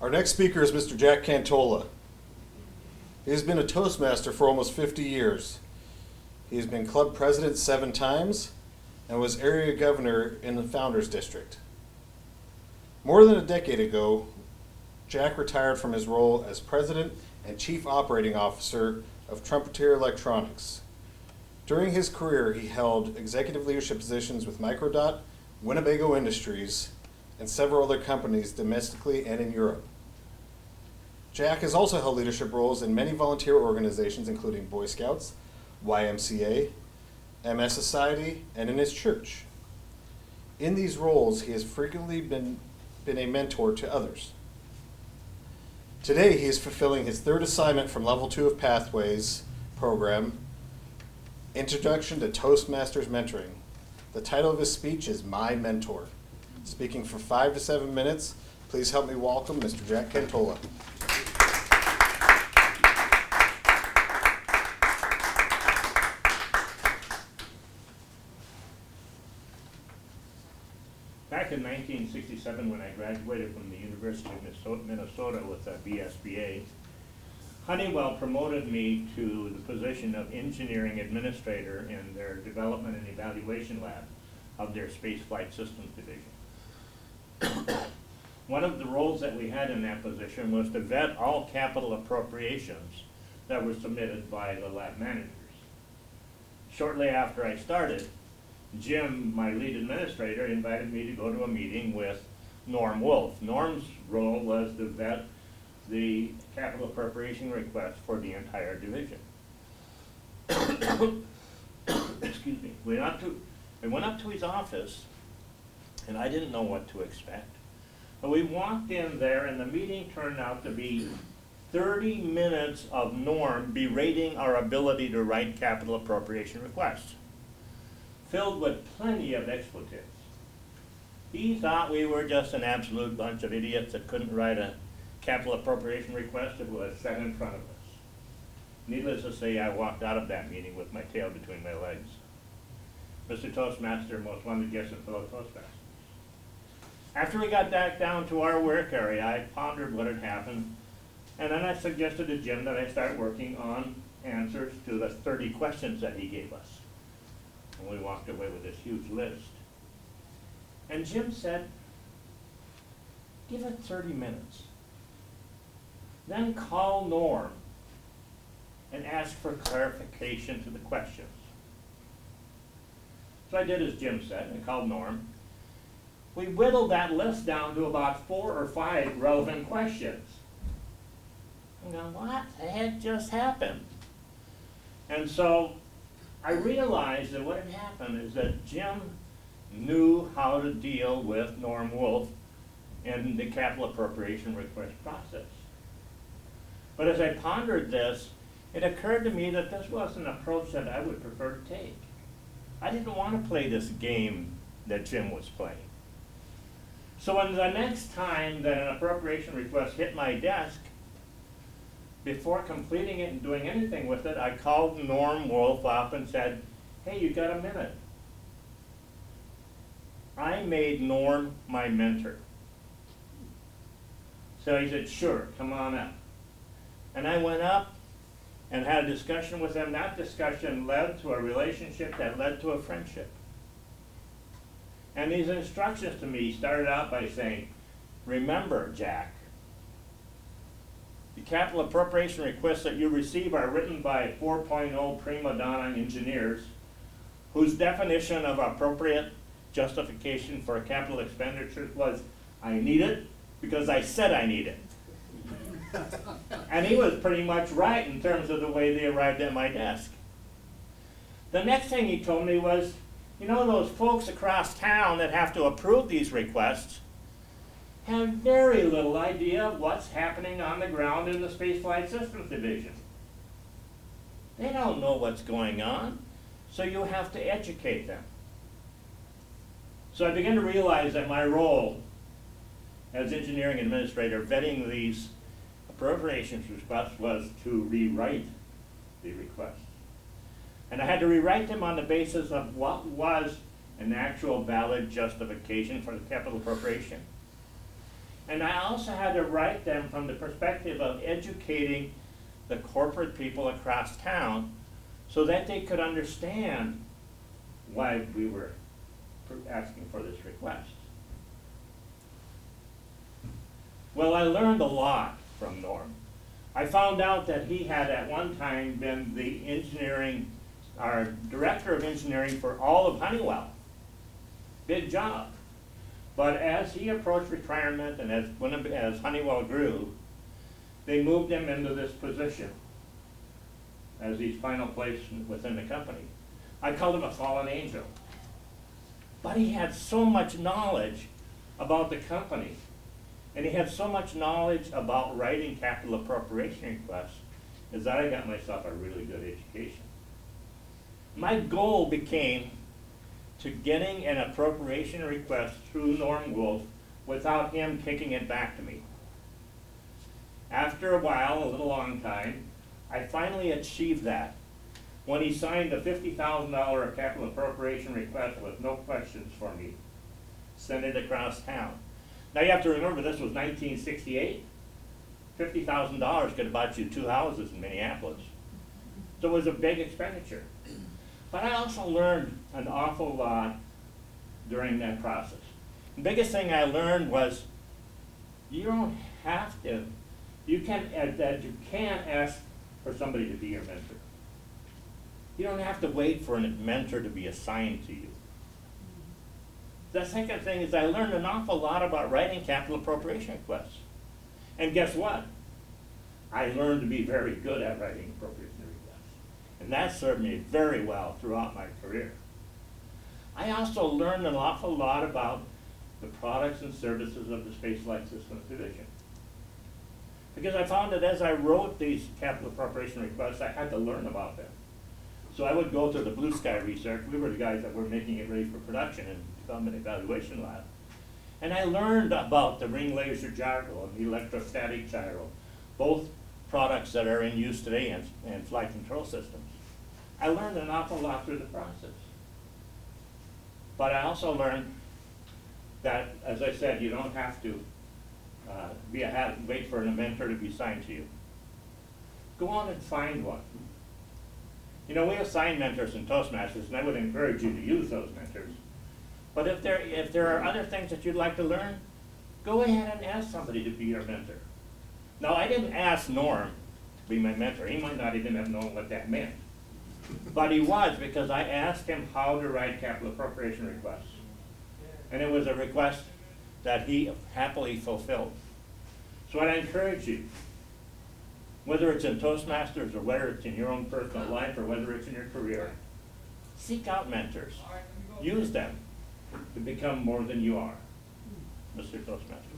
Our next speaker is Mr. Jack Kantola. He has been a Toastmaster for almost 50 years. He has been club president 7 times and was area governor in the Founders District. More than a decade ago, Jack retired from his role as president and chief operating officer of Trumpeter Electronics. During his career, he held executive leadership positions with Microdot, Winnebago Industries, and several other companies domestically and in Europe. Jack has also held leadership roles in many volunteer organizations, including Boy Scouts, YMCA, MS Society, and in his church. In these roles, he has frequently been a mentor to others. Today, he is fulfilling his 3rd assignment from Level 2 of Pathways program, Introduction to Toastmasters Mentoring. The title of his speech is My Mentor. Speaking for 5 to 7 minutes, please help me welcome Mr. Jack Kantola. Back in 1967, when I graduated from the University of Minnesota with a BSBA, Honeywell promoted me to the position of engineering administrator in their development and evaluation lab of their space flight systems division. One of the roles that we had in that position was to vet all capital appropriations that were submitted by the lab managers. Shortly after I started, Jim, my lead administrator, invited me to go to a meeting with Norm Wolf. Norm's role was to vet the capital appropriation request for the entire division. Excuse me. I went up to his office, and I didn't know what to expect. But we walked in there, and the meeting turned out to be 30 minutes of Norm berating our ability to write capital appropriation requests, filled with plenty of expletives. He thought we were just an absolute bunch of idiots that couldn't write a capital appropriation request that was set in front of us. Needless to say, I walked out of that meeting with my tail between my legs. Mr. Toastmaster, most wanted guest and fellow Toastmasters. After we got back down to our work area, I pondered what had happened, and then I suggested to Jim that I start working on answers to the 30 questions that he gave us. And we walked away with this huge list. And Jim said, give it 30 minutes. Then call Norm and ask for clarification to the questions. So I did as Jim said, and called Norm. We whittled that list down to about 4 or 5 relevant questions. You know, what the heck just happened? And so I realized that what had happened is that Jim knew how to deal with Norm Wolf in the capital appropriation request process. But as I pondered this, it occurred to me that this was an approach that I would prefer to take. I didn't want to play this game that Jim was playing. So when the next time that an appropriation request hit my desk, before completing it and doing anything with it, I called Norm Wolf up and said, hey, you got a minute? I made Norm my mentor. So he said, sure, come on up. And I went up and had a discussion with him. That discussion led to a relationship that led to a friendship. And these instructions to me started out by saying, remember, Jack, the capital appropriation requests that you receive are written by 4.0 prima donna engineers whose definition of appropriate justification for capital expenditures was, I need it because I said I need it. And he was pretty much right in terms of the way they arrived at my desk. The next thing he told me was, you know, those folks across town that have to approve these requests have very little idea of what's happening on the ground in the Space Flight Systems Division. They don't know what's going on, so you have to educate them. So I began to realize that my role as engineering administrator vetting these appropriations requests was to rewrite the request. And I had to rewrite them on the basis of what was an actual valid justification for the capital appropriation. And I also had to write them from the perspective of educating the corporate people across town so that they could understand why we were asking for this request. Well, I learned a lot from Norm. I found out that he had at one time been the engineering, our director of engineering for all of Honeywell. Big job. But as he approached retirement and as Honeywell grew, they moved him into this position as his final place within the company. I called him a fallen angel. But he had so much knowledge about the company, and he had so much knowledge about writing capital appropriation requests, is that I got myself a really good education. My goal became to getting an appropriation request through Norm Wolf without him kicking it back to me. After a while, a little long time, I finally achieved that when he signed a $50,000 capital appropriation request with no questions for me, sent it across town. Now you have to remember this was 1968. $50,000 could have bought you 2 houses in Minneapolis. So it was a big expenditure. But I also learned an awful lot during that process. The biggest thing I learned was you don't have to, you can ask for somebody to be your mentor. You don't have to wait for a mentor to be assigned to you. The second thing is I learned an awful lot about writing capital appropriation requests. And guess what? I learned to be very good at writing appropriation requests. And that served me very well throughout my career. I also learned an awful lot about the products and services of the Space Flight Systems Division. Because I found that as I wrote these capital appropriation requests, I had to learn about them. So I would go to the Blue Sky research. We were the guys that were making it ready for production in the Development Evaluation Lab. And I learned about the ring laser gyro and the electrostatic gyro, both products that are in use today in flight control systems. I learned an awful lot through the process. But I also learned that, as I said, you don't have to wait for a mentor to be assigned to you. Go on and find one. You know, we assign mentors in Toastmasters, and I would encourage you to use those mentors. But if there are other things that you'd like to learn, go ahead and ask somebody to be your mentor. Now, I didn't ask Norm to be my mentor. He might not even have known what that meant. But he was, because I asked him how to write capital appropriation requests. And it was a request that he happily fulfilled. So I encourage you, whether it's in Toastmasters or whether it's in your own personal life or whether it's in your career, seek out mentors. Use them to become more than you are, Mr. Toastmaster.